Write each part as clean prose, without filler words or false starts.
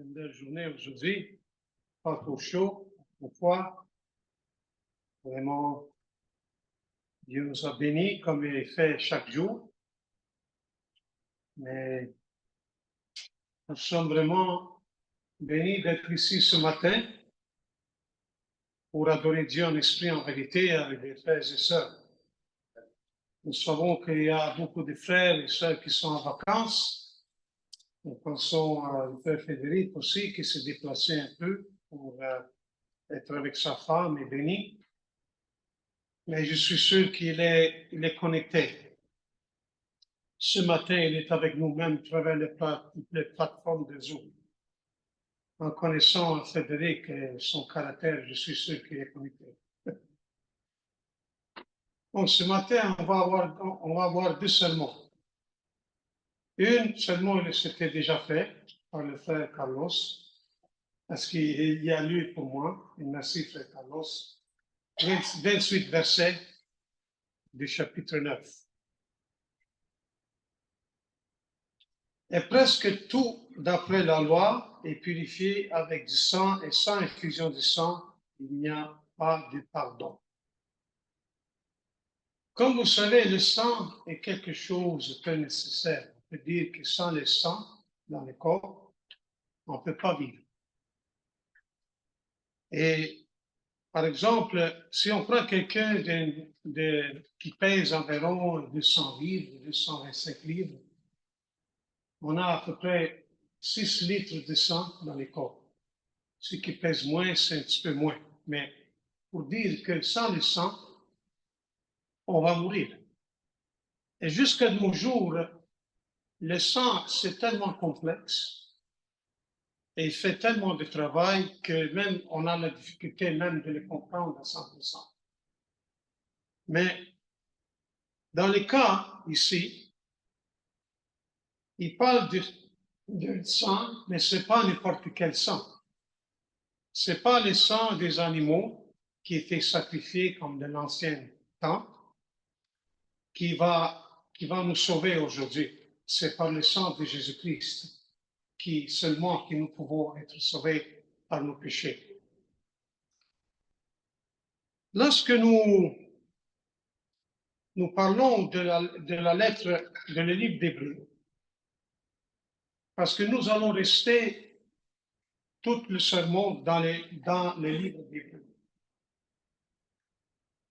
une belle journée aujourd'hui, pas trop chaud, au froid. Vraiment, Dieu nous a bénis comme il fait chaque jour. Mais nous sommes vraiment bénis d'être ici ce matin pour adorer Dieu en esprit, en vérité, avec des frères et sœurs. Nous savons qu'il y a beaucoup de frères et sœurs qui sont en vacances. Nous pensons à frère Frédéric aussi, qui s'est déplacé un peu pour être avec sa femme et béni. Mais je suis sûr qu'il est connecté. Ce matin, il est avec nous-mêmes à travers les plateformes de Zoom. En connaissant Frédéric et son caractère, je suis sûr qu'il est connecté. Donc, ce matin, on va avoir deux sermons. Une seulement, c'était déjà fait par le frère Carlos, parce qu'il y a lu pour moi, et merci frère Carlos, 28 versets du chapitre 9. Et presque tout, d'après la loi, est purifié avec du sang, et sans effusion du sang, il n'y a pas de pardon. Comme vous savez, le sang est quelque chose de très nécessaire. On peut dire que sans le sang dans le corps, on ne peut pas vivre. Et par exemple, si on prend quelqu'un qui pèse environ 200 livres, 225 livres, on a à peu près 6 litres de sang dans le corps. Ce qui pèse moins, c'est un petit peu moins. Mais pour dire que sans le sang, on va mourir. Et jusqu'à nos jours, le sang, c'est tellement complexe et il fait tellement de travail que même on a la difficulté même de le comprendre à 100%. Mais dans le cas ici, il parle de sang, mais ce n'est pas n'importe quel sang. Ce n'est pas le sang des animaux qui étaient sacrifiés comme de l'ancien temps qui va nous sauver aujourd'hui. C'est par le sang de Jésus-Christ seulement que nous pouvons être sauvés par nos péchés. Lorsque nous parlons de la lettre, de le livre d'Hébreux, parce que nous allons rester tout le sermon dans le livre d'Hébreux.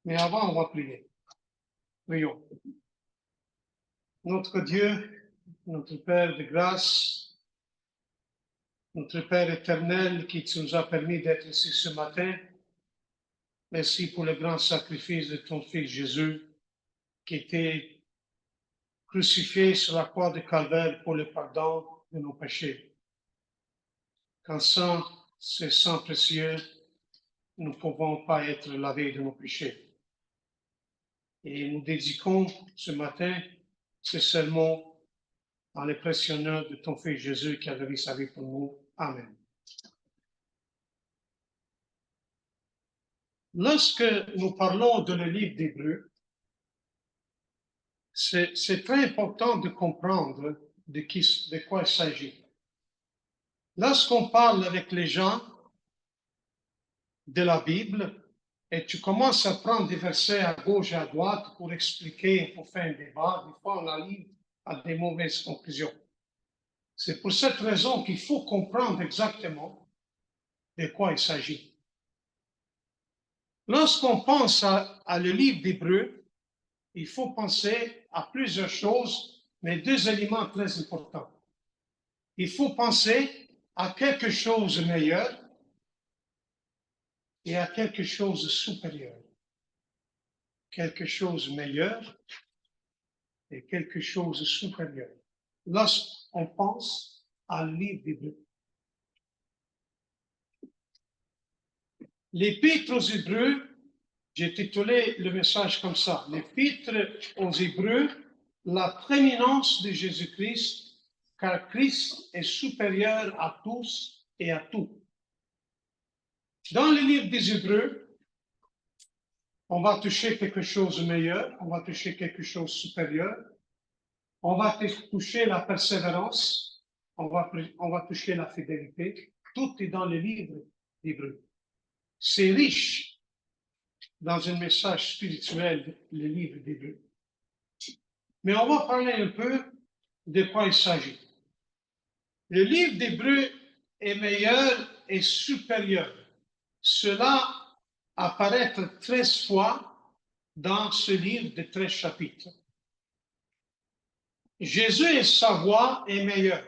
Mais avant, on va prier. Prions. Notre Dieu, notre Père de grâce, notre Père éternel qui nous a permis d'être ici ce matin, merci pour le grand sacrifice de ton Fils Jésus qui était crucifié sur la croix de Calvaire pour le pardon de nos péchés. Qu'en sang, ce sang précieux, nous ne pouvons pas être lavés de nos péchés. Et nous dédiquons ce matin ce sermon dans les précieux nom de ton Fils Jésus qui a donné sa vie pour nous. Amen. Lorsque nous parlons de le livre d'Hébreux, c'est très important de comprendre de quoi il s'agit. Lorsqu'on parle avec les gens de la Bible et tu commences à prendre des versets à gauche et à droite pour expliquer, pour faire un débat, des fois on arrive à des mauvaises conclusions. C'est pour cette raison qu'il faut comprendre exactement de quoi il s'agit. Lorsqu'on pense à le livre d'Hébreux, il faut penser à plusieurs choses, mais deux éléments très importants. Il faut penser à quelque chose de meilleur et à quelque chose de supérieur. Quelque chose de meilleur et quelque chose de supérieur. Lorsqu'on pense à le livre d'Hébreux. L'Épître aux Hébreux, j'ai titulé le message comme ça, l'Épître aux Hébreux, la prééminence de Jésus-Christ, car Christ est supérieur à tous et à tout. Dans le livre des Hébreux, on va toucher quelque chose de meilleur, on va toucher quelque chose de supérieur, on va toucher la persévérance, on va toucher la fidélité. Tout est dans le livre d'Hébreu. C'est riche dans un message spirituel, le livre d'Hébreu. Mais on va parler un peu de quoi il s'agit. Le livre d'Hébreu est meilleur et supérieur. Cela apparaît 13 fois dans ce livre de 13 chapitres. Jésus et sa voix est meilleure.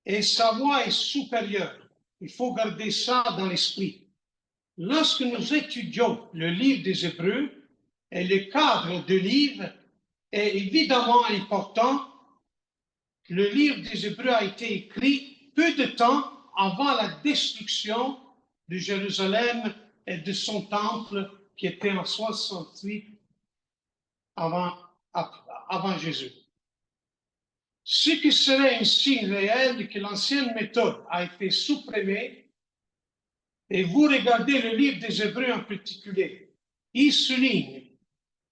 Et sa voix est supérieure. Il faut garder ça dans l'esprit. Lorsque nous étudions le livre des Hébreux, et le cadre du livre est évidemment important, le livre des Hébreux a été écrit peu de temps avant la destruction de Jérusalem et de son temple qui était en 68 avant Jésus. Ce qui serait un signe réel que l'ancienne méthode a été supprimée. Et vous regardez le livre des Hébreux en particulier, il souligne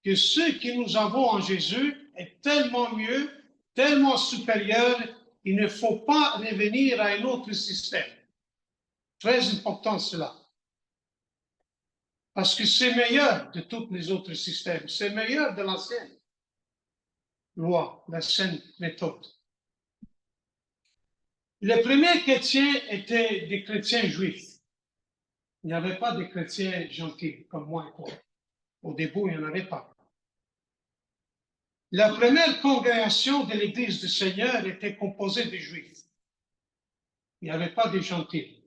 que ce que nous avons en Jésus est tellement mieux, tellement supérieur, il ne faut pas revenir à un autre système. Très important cela. Parce que c'est meilleur de tous les autres systèmes, c'est meilleur de l'ancienne loi, l'ancienne méthode. Les premiers chrétiens étaient des chrétiens juifs. Il n'y avait pas de chrétiens gentils comme moi et toi. Au début, il n'y en avait pas. La première congrégation de l'Église du Seigneur était composée de juifs. Il n'y avait pas de gentils.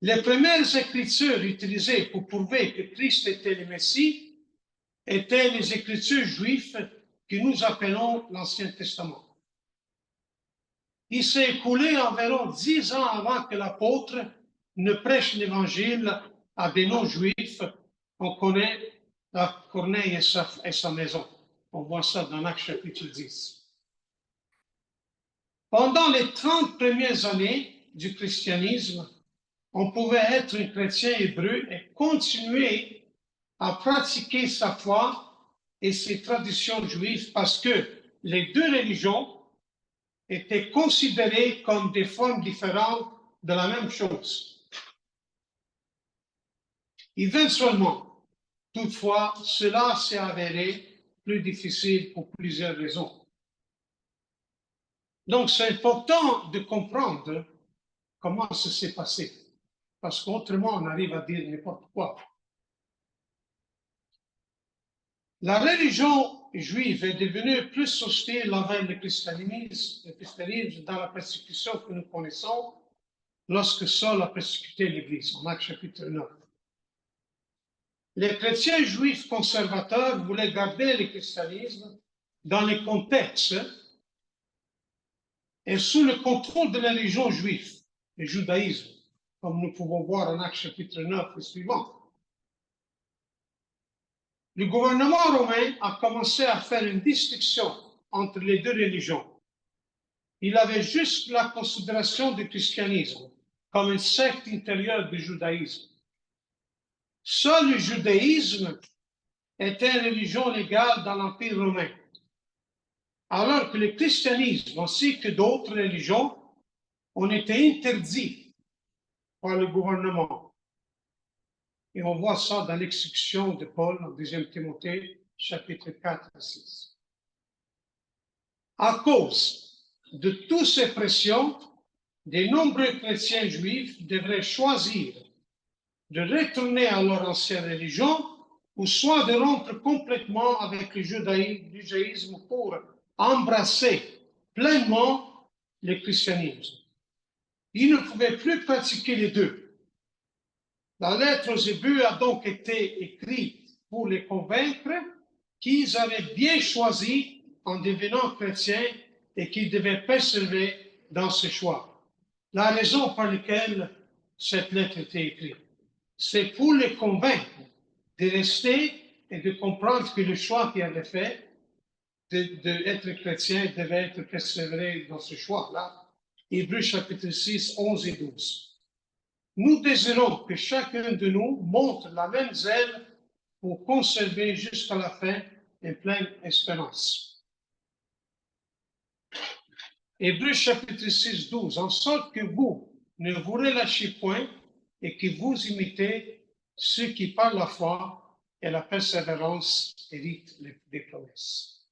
Les premières écritures utilisées pour prouver que Christ était le Messie étaient les écritures juives que nous appelons l'Ancien Testament. Il s'est écoulé environ 10 ans avant que l'apôtre ne prêche l'Évangile à des non-juifs. On connaît Corneille et sa maison. On voit ça dans Actes chapitre 10. Pendant les 30 premières années du christianisme, on pouvait être un chrétien hébreu et continuer à pratiquer sa foi et ses traditions juives parce que les deux religions étaient considérées comme des formes différentes de la même chose. Éventuellement, toutefois, cela s'est avéré plus difficile pour plusieurs raisons. Donc, c'est important de comprendre comment ça s'est passé, parce qu'autrement, on arrive à dire n'importe quoi. La religion juive est devenue plus hostile envers le christianisme dans la persécution que nous connaissons lorsque Saul a persécuté l'Église, en Actes chapitre 9. Les chrétiens juifs conservateurs voulaient garder le christianisme dans le contexte et sous le contrôle de la religion juive, le judaïsme, comme nous pouvons voir en Actes chapitre 9 et suivant. Le gouvernement romain a commencé à faire une distinction entre les deux religions. Il avait juste la considération du christianisme comme une secte intérieure du judaïsme. Seul le judaïsme était une religion légale dans l'Empire romain, alors que le christianisme ainsi que d'autres religions ont été interdits par le gouvernement. Et on voit ça dans l'exécution de Paul en 2 Timothée, chapitre 4 à 6. À cause de toutes ces pressions, de nombreux chrétiens juifs devraient choisir de retourner à leur ancienne religion ou soit de rompre complètement avec le judaïsme pour embrasser pleinement le christianisme. Ils ne pouvaient plus pratiquer les deux. La lettre aux Hébreux a donc été écrite pour les convaincre qu'ils avaient bien choisi en devenant chrétiens et qu'ils devaient persévérer dans ce choix. La raison par laquelle cette lettre était écrite, c'est pour les convaincre de rester et de comprendre que le choix qu'ils avaient fait d'être chrétien devait être persévéré dans ce choix-là. Hébreux chapitre 6, 11 et 12. Nous désirons que chacun de nous montre la même zèle pour conserver jusqu'à la fin une pleine espérance. Hébreux chapitre 6, 12, en sorte que vous ne vous relâchez point et que vous imitez ceux qui par la foi et la persévérance héritent les promesses.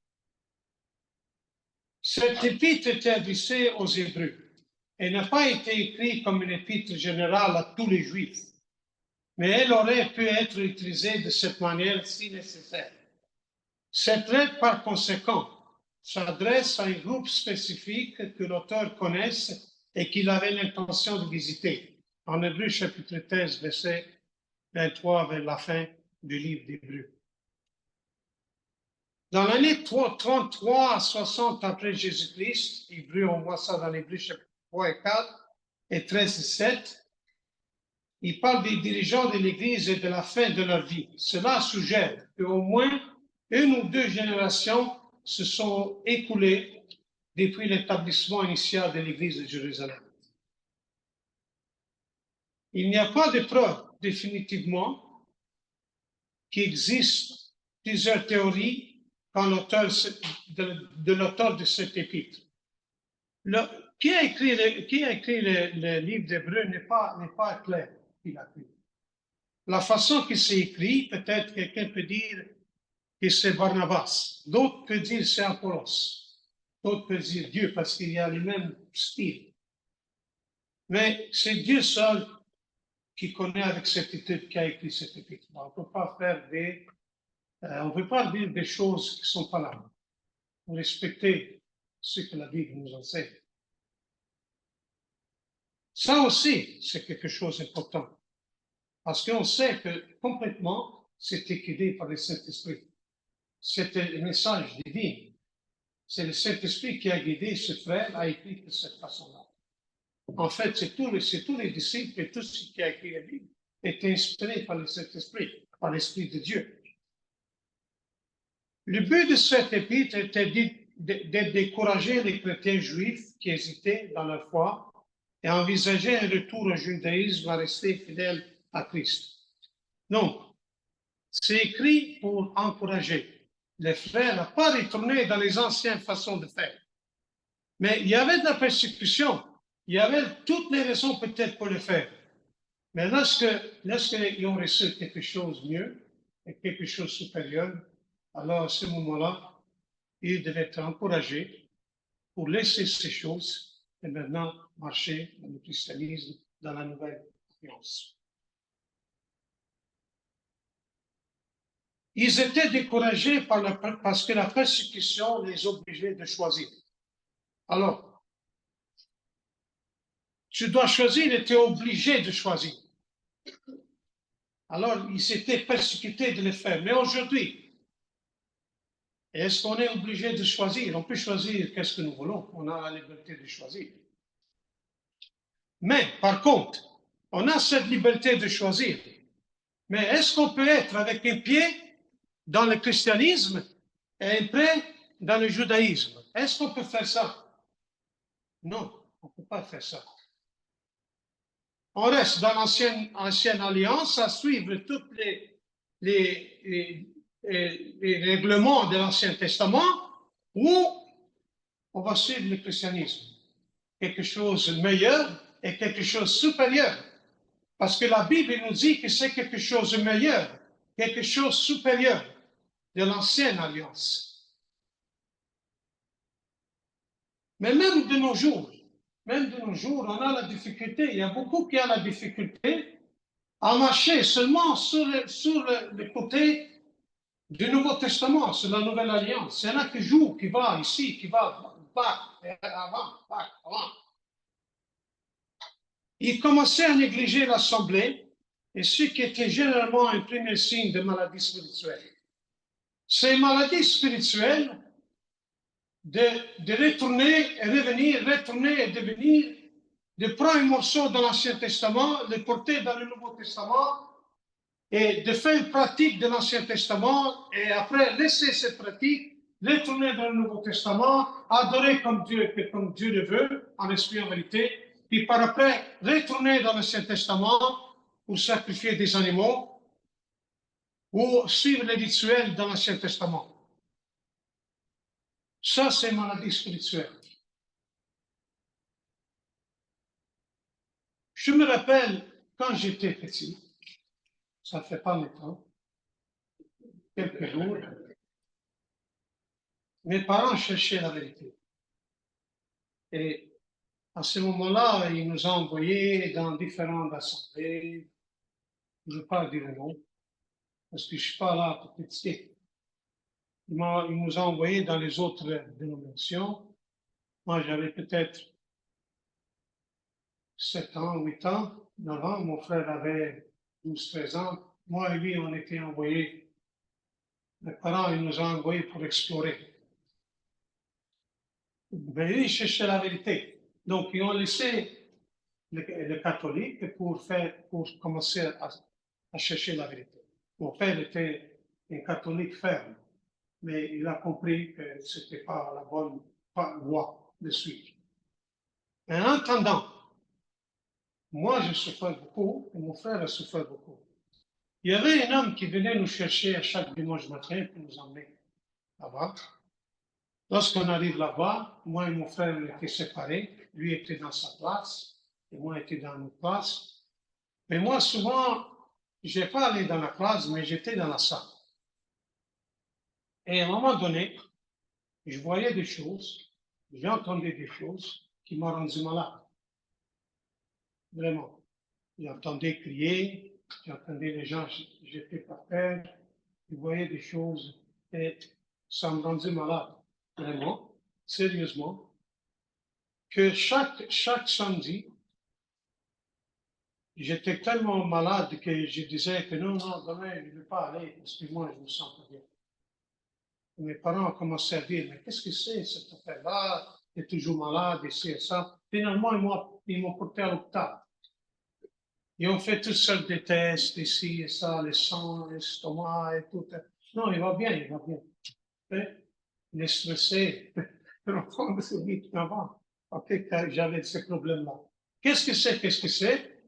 Cet épître était adressé aux Hébreux et n'a pas été écrit comme une épître générale à tous les Juifs, mais elle aurait pu être utilisée de cette manière si nécessaire. Cette lettre, par conséquent, s'adresse à un groupe spécifique que l'auteur connaisse et qu'il avait l'intention de visiter. En Hébreux chapitre 13, verset 23, vers la fin du livre d'Hébreux. Dans l'année 33 à 60 après Jésus-Christ, Hébreux, on voit ça dans l'Hébreux chapitre 3 et 4, et 13 et 7, il parle des dirigeants de l'Église et de la fin de leur vie. Cela suggère qu'au moins une ou deux générations se sont écoulées depuis l'établissement initial de l'Église de Jérusalem. Il n'y a pas de preuve définitivement qu'il existe plusieurs théories de l'auteur de cet épître. Qui a écrit le livre d'Hébreux n'est pas clair qu'il a écrit. La façon qu'il s'est écrit, peut-être quelqu'un peut dire que c'est Barnabas, d'autres peuvent dire c'est Apollos, d'autres peuvent dire Dieu parce qu'il y a le même style. Mais c'est Dieu seul qui connaît avec certitude qui a écrit cet épître. On ne peut pas on peut pas dire des choses qui ne sont pas là. Il faut respecter ce que la Bible nous enseigne. Ça aussi, c'est quelque chose d'important. Parce qu'on sait que complètement, c'était guidé par le Saint-Esprit. C'était le message divin. C'est le Saint-Esprit qui a guidé ce frère à écrire de cette façon-là. En fait, c'est tous les disciples et tout ce qui a écrit la Bible est inspiré par le Saint-Esprit, par l'Esprit de Dieu. Le but de cet épître était de décourager les chrétiens juifs qui hésitaient dans leur foi et envisageaient un retour au judaïsme à rester fidèles à Christ. Donc, c'est écrit pour encourager les frères à ne pas retourner dans les anciennes façons de faire. Mais il y avait de la persécution, il y avait toutes les raisons peut-être pour le faire. Mais lorsqu'ils ont reçu quelque chose de mieux et quelque chose de supérieur, alors à ce moment-là, ils devaient être encouragés pour laisser ces choses et maintenant marcher dans le christianisme, dans la nouvelle alliance. Ils étaient découragés parce que la persécution les obligeait de choisir. Alors, tu dois choisir, et tu es obligé de choisir. Alors, ils étaient persécutés de le faire. Mais aujourd'hui, est-ce qu'on est obligé de choisir? On peut choisir qu'est-ce que nous voulons. On a la liberté de choisir. Mais, par contre, on a cette liberté de choisir. Mais est-ce qu'on peut être avec un pied dans le christianisme et un pied dans le judaïsme? Est-ce qu'on peut faire ça? Non, on ne peut pas faire ça. On reste dans l'ancienne alliance à suivre tous les règlements de l'Ancien Testament, ou on va suivre le christianisme. Quelque chose de meilleur et quelque chose de supérieur. Parce que la Bible nous dit que c'est quelque chose de meilleur, quelque chose de supérieur de l'ancienne alliance. Mais même de nos jours, on a la difficulté, il y a beaucoup qui ont la difficulté à marcher seulement sur le côté du Nouveau Testament, sur la Nouvelle Alliance. Il y en a qui jouent, qui va ici, qui va avant. Ils commençaient à négliger l'Assemblée, et ce qui était généralement un premier signe de maladie spirituelle. Ces maladies spirituelles de retourner et revenir, retourner et devenir, de prendre un morceau de l'Ancien Testament, le porter dans le Nouveau Testament et de faire une pratique de l'Ancien Testament et après laisser cette pratique, retourner dans le Nouveau Testament, adorer comme Dieu le veut, en esprit et en vérité, puis par après retourner dans l'Ancien Testament pour sacrifier des animaux ou suivre les rituels dans l'Ancien Testament. Ça, c'est maladie spirituelle. Je me rappelle, quand j'étais petit, ça ne fait pas longtemps, quelques jours, mes parents cherchaient la vérité. Et à ce moment-là, ils nous ont envoyés dans différentes assemblées. Je ne veux pas dire le nom, parce que je ne suis pas là pour critiquer. Ils nous ont envoyés dans les autres dénominations. Moi, j'avais peut-être 7 ans, 8 ans, 9 ans. Mon frère avait 12, 13 ans. Moi et lui, on était envoyés. Mes parents, ils nous ont envoyés pour explorer. Mais eux, ils cherchaient la vérité. Donc, ils ont laissé le catholique pour commencer à chercher la vérité. Mon père était un catholique ferme, mais il a compris que ce n'était pas la bonne voie de suivre. Mais en attendant, moi, je souffrais beaucoup et mon frère a souffert beaucoup. Il y avait un homme qui venait nous chercher à chaque dimanche matin pour nous emmener là-bas. Lorsqu'on arrive là-bas, moi et mon frère étaient séparés. Lui était dans sa classe et moi j'étais dans notre classe. Mais moi, souvent, je n'ai pas allé dans la classe, mais j'étais dans la salle. Et à un moment donné, je voyais des choses, j'entendais des choses qui m'ont rendu malade. Vraiment. J'entendais crier, j'entendais les gens jeter par terre, je voyais des choses et ça me rendait malade. Vraiment, sérieusement, que chaque samedi, j'étais tellement malade que je disais que non, demain, je ne vais pas aller parce que moi, je me sens pas bien. Et mes parents ont commencé à dire, mais qu'est-ce que c'est cette affaire-là? Tu es toujours malade, ici et ça. Finalement, ils m'ont porté à l'hôpital. Ils ont fait toutes sortes de tests ici et ça, le sang, l'estomac et tout. Non, il va bien, il va bien. Il est stressé. L'enfant de ce vite avant. Ok, j'avais ces problèmes-là. Qu'est-ce que c'est? Qu'est-ce que c'est?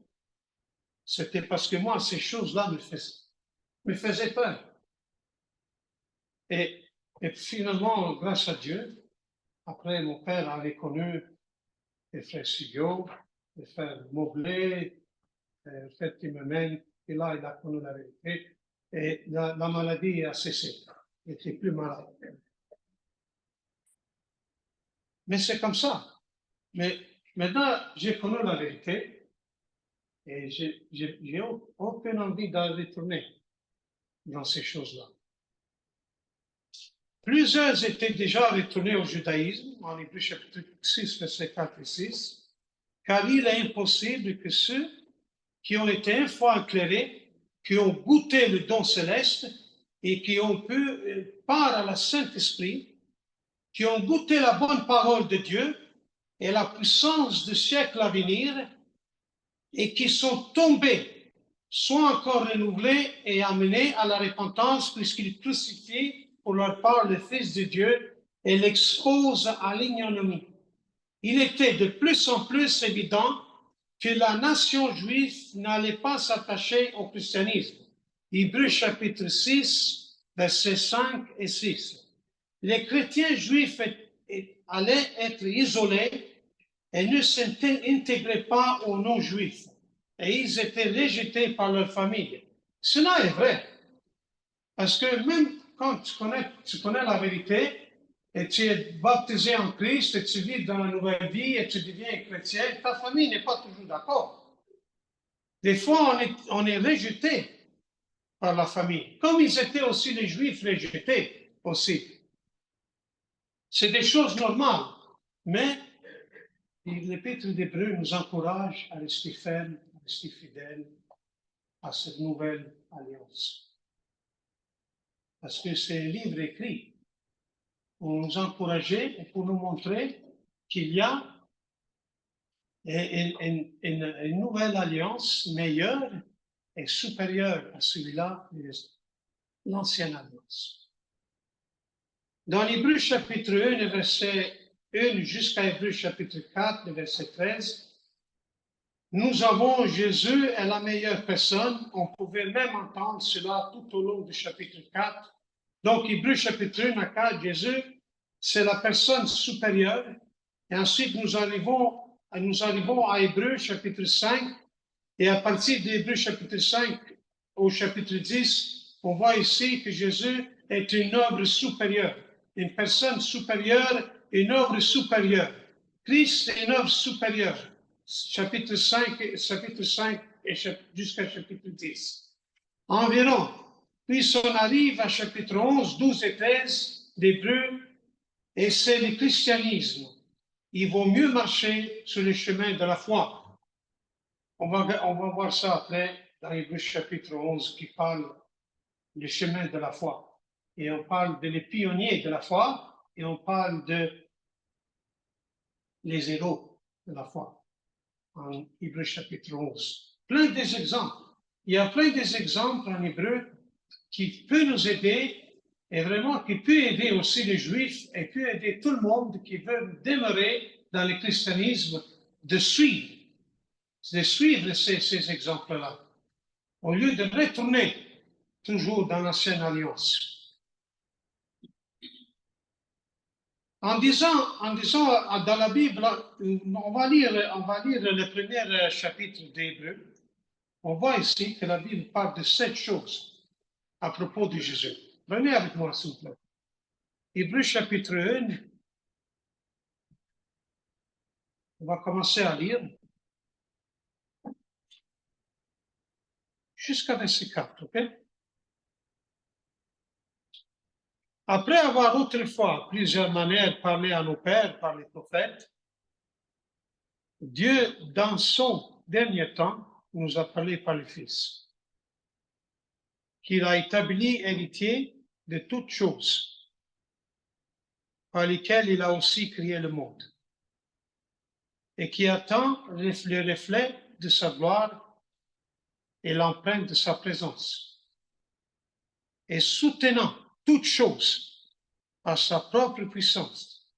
C'était parce que moi, ces choses-là me faisaient peur. Et, et finalement, grâce à Dieu, après, mon père avait connu les frères Sigo, les frères Mobley, le frère Timmerman, et là, il a connu la vérité. Et la maladie a cessé. Il n'était plus malade. Mais c'est comme ça. Mais maintenant, j'ai connu la vérité et j'ai aucune envie de retourner dans ces choses-là. Plusieurs étaient déjà retournés au judaïsme, en Hébreux chapitre 6, versets 4 et 6, car il est impossible que ceux qui ont été une fois éclairés, qui ont goûté le don céleste et qui ont pu, par la Saint-Esprit, qui ont goûté la bonne parole de Dieu et la puissance du siècle à venir, et qui sont tombés, soient encore renouvelés et amenés à la repentance, puisqu'ils crucifient pour leur part le Fils de Dieu et l'exposent à l'ignominie. Il était de plus en plus évident que la nation juive n'allait pas s'attacher au christianisme. Hébreux chapitre 6, versets 5 et 6. Les chrétiens juifs allaient être isolés et ne s'intégraient pas aux non-juifs. Et ils étaient rejetés par leur famille. Cela est vrai. Parce que même quand tu connais la vérité, et tu es baptisé en Christ, et tu vis dans la nouvelle vie, et tu deviens chrétien, ta famille n'est pas toujours d'accord. Des fois, on est rejeté par la famille, comme ils étaient aussi les Juifs rejetés aussi. C'est des choses normales, mais l'Épître d'Hébreux nous encourage à rester ferme, à rester fidèle à cette nouvelle alliance. Parce que c'est un livre écrit pour nous encourager et pour nous montrer qu'il y a une nouvelle alliance meilleure et supérieure à celui-là de l'ancienne alliance. Dans l'Hébreux chapitre 1, verset 1 jusqu'à Hébreux chapitre 4, verset 13, nous avons Jésus est la meilleure personne. On pouvait même entendre cela tout au long du chapitre 4. Donc, Hébreux chapitre 1 à 4, Jésus, c'est la personne supérieure. Et ensuite, nous arrivons à Hébreux chapitre 5, Et à partir d'Hébreux chapitre 5 au chapitre 10, on voit ici que Jésus est une œuvre supérieure, une personne supérieure, une œuvre supérieure. Christ est une œuvre supérieure. Chapitre 5 et jusqu'à chapitre 10. Environ. Puis on arrive à chapitre 11, 12 et 13 d'Hébreux, et c'est le christianisme. Il vaut mieux marcher sur le chemin de la foi. On va voir ça après dans Hébreux chapitre 11 qui parle du chemin de la foi. Et on parle de les pionniers de la foi et on parle de les héros de la foi en Hébreux chapitre 11. Plein des exemples. Il y a plein des exemples en hébreu qui peuvent nous aider et vraiment qui peut aider aussi les Juifs et peut aider tout le monde qui veut demeurer dans le christianisme de suivre ces exemples-là, au lieu de retourner toujours dans l'ancienne alliance. En disant dans la Bible, on va lire le premier chapitre d'Hébreux. On voit ici que la Bible parle de 7 choses à propos de Jésus. Venez avec moi, s'il vous plaît. Hébreux chapitre 1, on va commencer à lire jusqu'à verset 4, ok? Après avoir autrefois, plusieurs manières, parlé à nos pères par les prophètes, Dieu, dans son dernier temps, nous a parlé par le Fils, qu'il a établi héritier de toutes choses, par lesquelles il a aussi créé le monde, et qui attend le reflet de sa gloire et l'empreinte de sa présence, et soutenant toutes choses par sa propre puissance,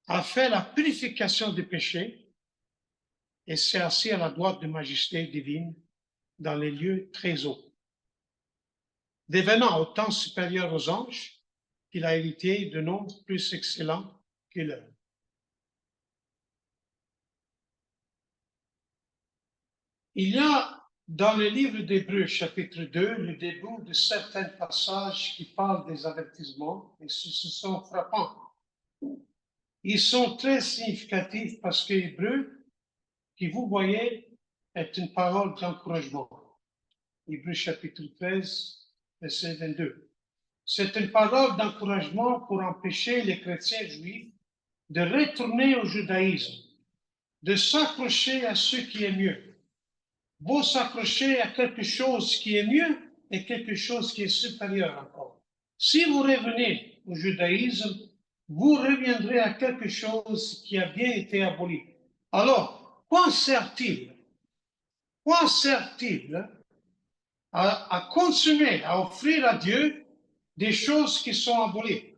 a fait la purification des péchés et s'est assis à la droite de majesté divine dans les lieux très hauts, devenant autant supérieur aux anges qu'il a hérité de noms plus excellents que leur. Il y a dans le livre d'Hébreux, chapitre 2, le début de certains passages qui parlent des avertissements, et ce sont frappants. Ils sont très significatifs parce que Hébreux, qui vous voyez, est une parole d'encouragement. Hébreux chapitre 13, verset 22. C'est une parole d'encouragement pour empêcher les chrétiens juifs de retourner au judaïsme, de s'accrocher à ce qui est mieux. Vous s'accrochez à quelque chose qui est mieux et quelque chose qui est supérieur encore. Si vous revenez au judaïsme, vous reviendrez à quelque chose qui a bien été aboli. Alors, quoi sert-il à consommer, à offrir à Dieu des choses qui sont abolies?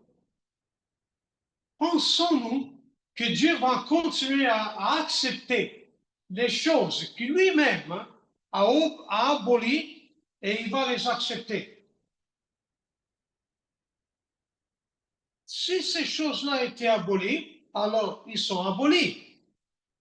Pensons-nous que Dieu va continuer à accepter les choses que lui-même a abolies et il va les accepter? Si ces choses-là étaient abolies, alors ils sont abolis.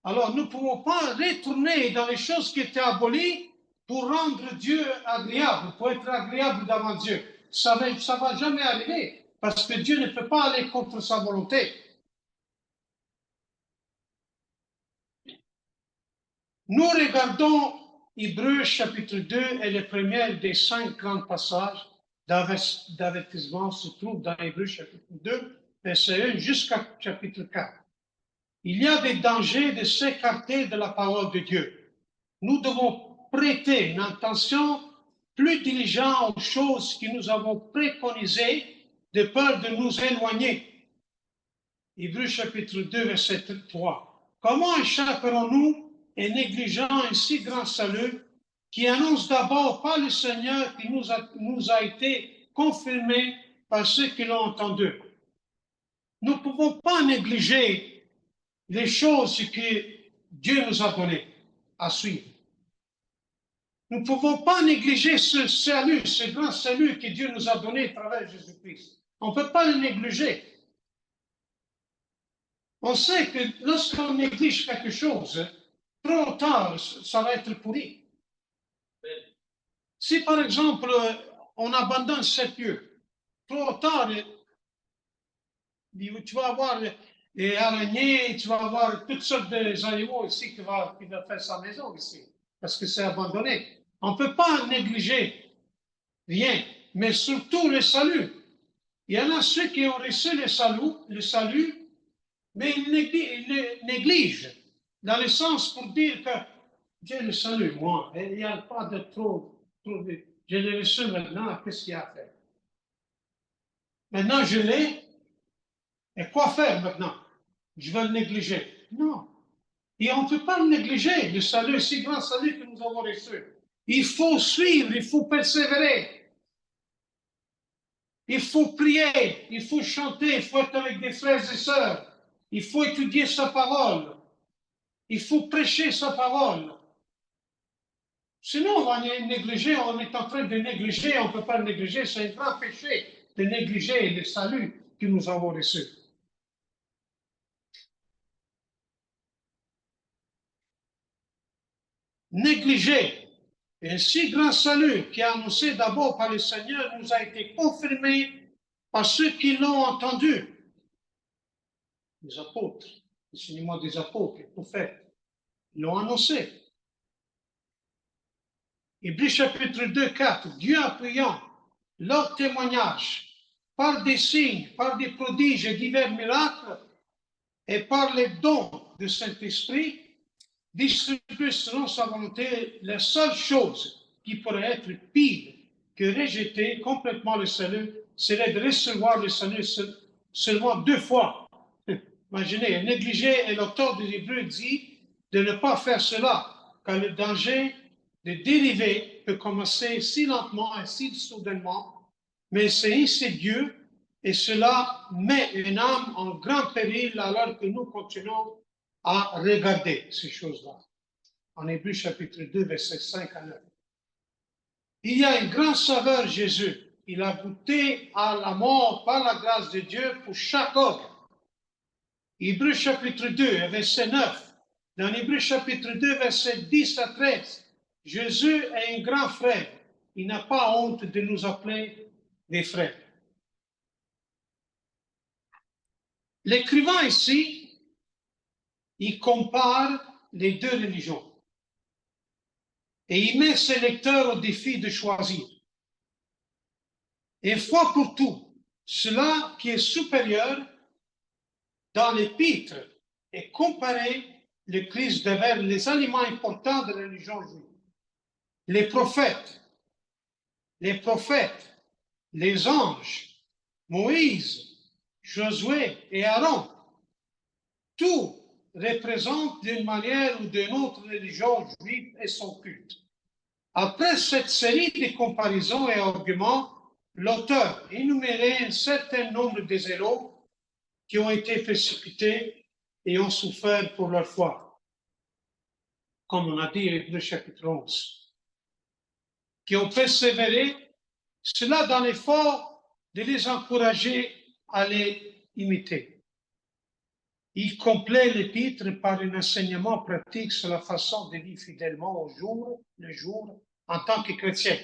Alors nous ne pouvons pas retourner dans les choses qui étaient abolies pour rendre Dieu agréable, pour être agréable devant Dieu. Ça ne va jamais arriver parce que Dieu ne peut pas aller contre sa volonté. Nous regardons Hébreux chapitre 2 et le premier des 5 grands passages d'avertissement se trouve dans Hébreux chapitre 2, verset 1 jusqu'à chapitre 4. Il y a des dangers de s'écarter de la parole de Dieu. Nous devons prêter une attention plus diligente aux choses que nous avons préconisées de peur de nous éloigner. Hébreux chapitre 2, verset 3. Comment échapperons-nous et négligeant un si grand salut qui annonce d'abord par le Seigneur qui nous a été confirmé par ceux qui l'ont entendu? Nous ne pouvons pas négliger les choses que Dieu nous a données à suivre. Nous ne pouvons pas négliger ce salut, ce grand salut que Dieu nous a donné à travers Jésus-Christ. On ne peut pas le négliger. On sait que lorsqu'on néglige quelque chose, trop tard, ça va être pourri. Si par exemple, on abandonne cet lieu, trop tard, tu vas avoir les araignées, tu vas avoir toutes sortes d'animaux ici qui vont faire sa maison ici, parce que c'est abandonné. On ne peut pas négliger rien, mais surtout le salut. Il y en a ceux qui ont reçu le salut, mais ils négligent, dans le sens pour dire que Dieu le salue, moi, il n'y a pas de trop je l'ai reçu maintenant, qu'est-ce qu'il y a à faire? Maintenant, je l'ai, et quoi faire maintenant? Je vais le négliger. Non. Et on ne peut pas le négliger, le salut, si grand salut que nous avons reçu. Il faut suivre, il faut persévérer. Il faut prier, il faut chanter, il faut être avec des frères et sœurs. Il faut étudier sa parole. Il faut prêcher sa parole. Sinon, on va négliger, on est en train de négliger, on ne peut pas le négliger, c'est un grand péché de négliger le salut que nous avons reçu. Négliger un si grand salut qui est annoncé d'abord par le Seigneur nous a été confirmé par ceux qui l'ont entendu. Les apôtres, l'enseignement des apôtres, les prophètes, l'ont annoncé. Hébreux chapitre 2, 4, Dieu appuyant leur témoignage par des signes, par des prodiges et divers miracles et par les dons du Saint-Esprit, distribue selon sa volonté la seule chose qui pourrait être pire que rejeter complètement le salut, serait de recevoir le salut seulement 2 fois. Imaginez, négliger, et l'auteur des Hébreux dit de ne pas faire cela, car le danger de dériver peut commencer si lentement et si soudainement, mais c'est insidieux et cela met une âme en grand péril alors que nous continuons à regarder ces choses-là. En Hébreux chapitre 2, versets 5 à 9. Il y a un grand sauveur, Jésus. Il a goûté à la mort par la grâce de Dieu pour chaque homme. Hébreux chapitre 2, verset 9. Dans Hébreux chapitre 2, verset 10 à 13, Jésus est un grand frère. Il n'a pas honte de nous appeler des frères. L'écrivain ici, il compare les deux religions. Et il met ses lecteurs au défi de choisir. Et une fois pour tout, cela qui est supérieur dans l'épître est comparer le Christ devers les aliments importants de la religion juive. Les prophètes, les anges, Moïse, Josué et Aaron, tout représente d'une manière ou d'une autre religion juive et son culte. Après cette série de comparaisons et arguments, l'auteur énumérait un certain nombre de zélos qui ont été précipités et ont souffert pour leur foi, comme on a dit dans le chapitre 11, qui ont persévéré, cela dans l'effort de les encourager à les imiter. Il complète l'épître par un enseignement pratique sur la façon de vivre fidèlement au jour le jour en tant que chrétien,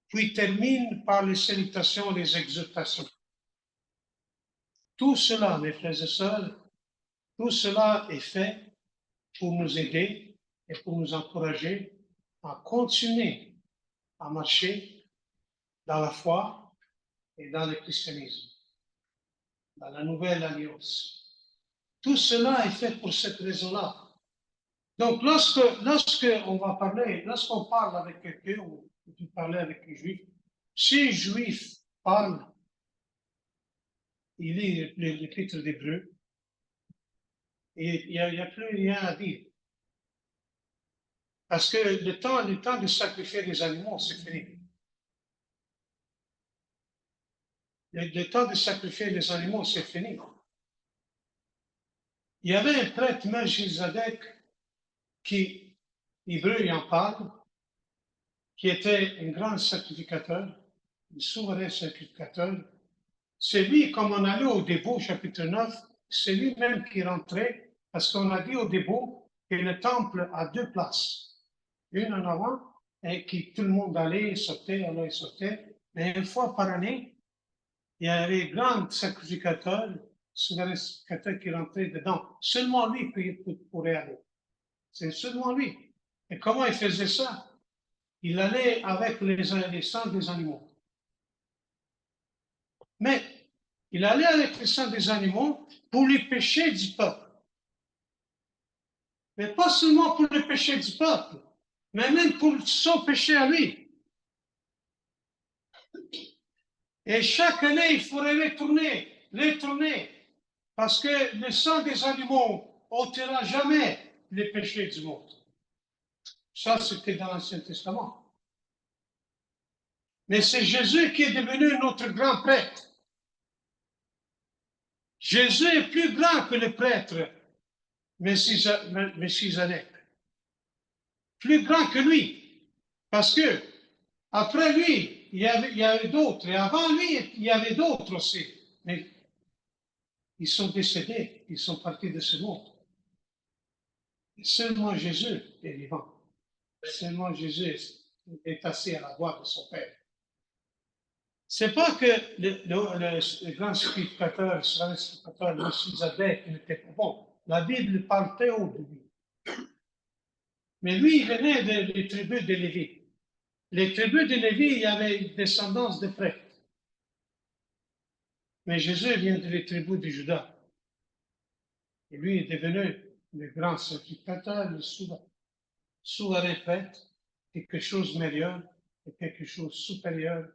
puis termine par les salutations et les exhortations. Tout cela, mes frères et sœurs, tout cela est fait pour nous aider et pour nous encourager à continuer à marcher dans la foi et dans le christianisme, dans la nouvelle alliance. Tout cela est fait pour cette raison-là. Donc, lorsqu'on parle avec quelqu'un, ou tu parlais avec un juif, si un juif parle, il lit l'épître d'Hébreux, et il n'y a plus rien à dire. Parce que le temps de sacrifier les animaux, c'est fini. Le temps de sacrifier les animaux, c'est fini. Il y avait un prêtre, Melchizedek, qui, Hébreu, il en parle, qui était un grand sacrificateur, un souverain sacrificateur. C'est lui, comme on a lu au début, chapitre 9, c'est lui-même qui rentrait, parce qu'on a dit au début que le temple a deux places. Une en avant, et que tout le monde allait et sortait, allait et sortait. Mais une fois par année, il y avait un grand sacrificateur, sacrificateur qui rentrait dedans. Seulement lui pourrait aller. C'est seulement lui. Et comment il faisait ça? Il allait avec les sangs des animaux. Mais il allait avec les sangs des animaux pour les péchés du peuple. Mais pas seulement pour les péchés du peuple, mais même pour son péché à lui. Et chaque année, il faudrait les tourner, parce que le sang des animaux ôtera jamais les péchés du monde. Ça, c'était dans l'Ancien Testament. Mais c'est Jésus qui est devenu notre grand prêtre. Jésus est plus grand que le prêtre Melchisedec. Plus grand que lui. Parce que après lui, il y avait d'autres. Et avant lui, il y avait d'autres aussi. Mais ils sont décédés. Ils sont partis de ce monde. Et seulement Jésus est vivant. Seulement Jésus est assis à la droite de son Père. C'est pas que le grand sacrificateur, le Melchisedec n'était pas bon. La Bible parle très haut de lui. Mais lui, il venait des tribus de Lévi. Les tribus de Lévi, il y avait une descendance de prêtres. Mais Jésus vient des tribus de Juda. Et lui est devenu le grand sacrificateur, le souverain prêtre, quelque chose de meilleur et quelque chose de supérieur.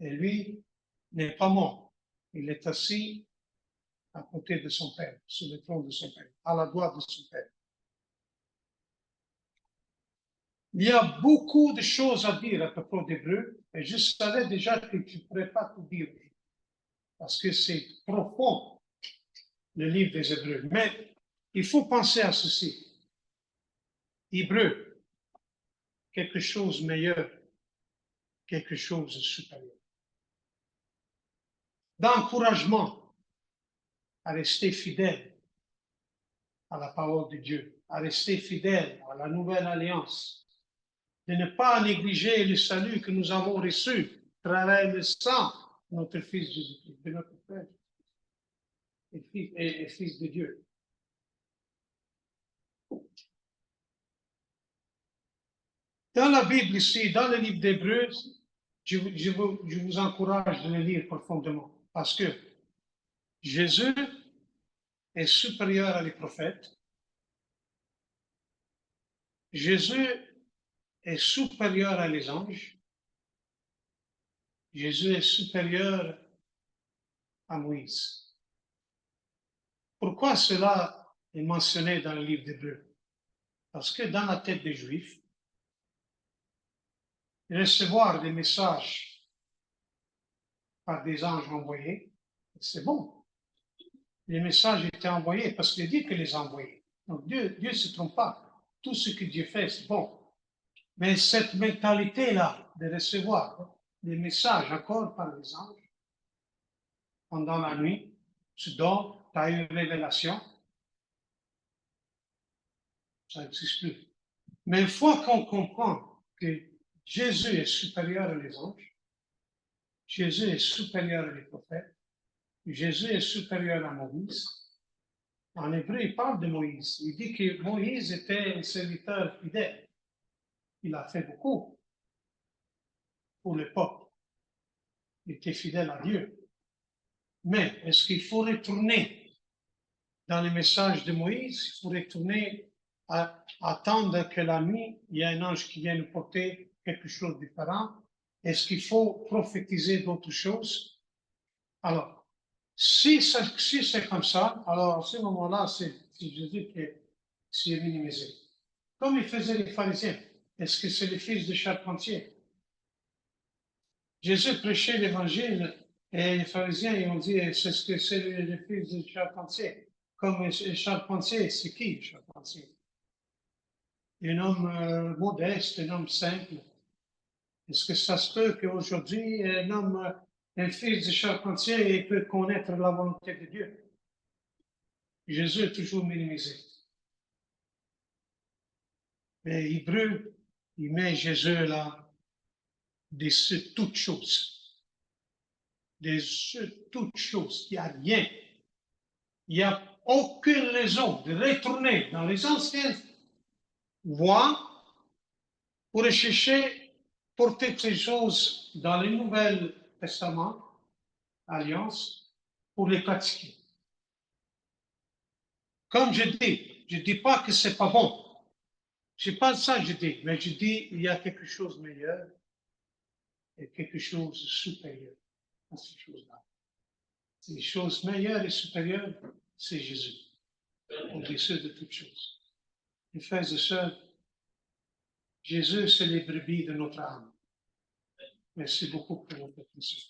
Et lui n'est pas mort. Il est assis à côté de son Père, sur le trône de son Père, à la droite de son Père. Il y a beaucoup de choses à dire à propos d'Hébreu, et je savais déjà que tu ne pourrais pas tout dire, parce que c'est profond, le livre des Hébreux. Mais il faut penser à ceci. Hébreu, quelque chose de meilleur, quelque chose de supérieur. D'encouragement à rester fidèle à la parole de Dieu, à rester fidèle à la nouvelle alliance, de ne pas négliger le salut que nous avons reçu à travers le sang de notre Fils Jésus-Christ, de notre Père et Fils de Dieu. Dans la Bible ici, dans le livre d'Hébreux, je vous encourage de le lire profondément, parce que Jésus est supérieur à les prophètes. Jésus est supérieur à les anges. Jésus est supérieur à Moïse. Pourquoi cela est mentionné dans le livre d'Hébreux? Parce que dans la tête des Juifs, recevoir des messages par des anges envoyés, c'est bon. Les messages étaient envoyés parce qu'il dit que les envoyés. Donc Dieu ne se trompe pas. Tout ce que Dieu fait, c'est bon. Mais cette mentalité-là de recevoir des messages encore par les anges pendant la nuit, tu dors, tu as une révélation, ça n'existe plus. Mais une fois qu'on comprend que Jésus est supérieur aux anges, Jésus est supérieur aux prophètes, Jésus est supérieur à Moïse. En hébreu, il parle de Moïse. Il dit que Moïse était un serviteur fidèle. Il a fait beaucoup pour le peuple. Il était fidèle à Dieu. Mais est-ce qu'il faut retourner dans le message de Moïse? Il faut retourner à attendre que la nuit, il y a un ange qui vient nous porter quelque chose de différent. Est-ce qu'il faut prophétiser d'autres choses? Alors, si c'est comme ça, alors à ce moment-là, c'est Jésus qui s'est minimisé. Comme ils faisaient les pharisiens. Est-ce que c'est le fils de charpentier? Jésus prêchait l'évangile et les pharisiens ils ont dit c'est ce que c'est le fils de charpentier. Comme le charpentier, c'est qui le charpentier? Un homme modeste, un homme simple. Est-ce que ça se peut qu'aujourd'hui, un fils de charpentier, peut connaître la volonté de Dieu? Jésus est toujours minimisé. Mais Hébreu, il met Jésus là, de ce toutes choses. De ce toutes choses. Il n'y a rien. Il n'y a aucune raison de retourner dans les anciennes voies pour chercher porter ces choses dans le Nouvel Testament, Alliance, pour les pratiquer. Comme je ne dis pas que c'est pas bon. C'est pas ça que je dis, mais je dis il y a quelque chose de meilleur et quelque chose de supérieur à ces choses-là. Ces choses meilleures et supérieures, c'est Jésus, au-dessus de toutes choses. Et frères et sœurs, Jésus, c'est les brebis de notre âme. Merci beaucoup pour votre attention.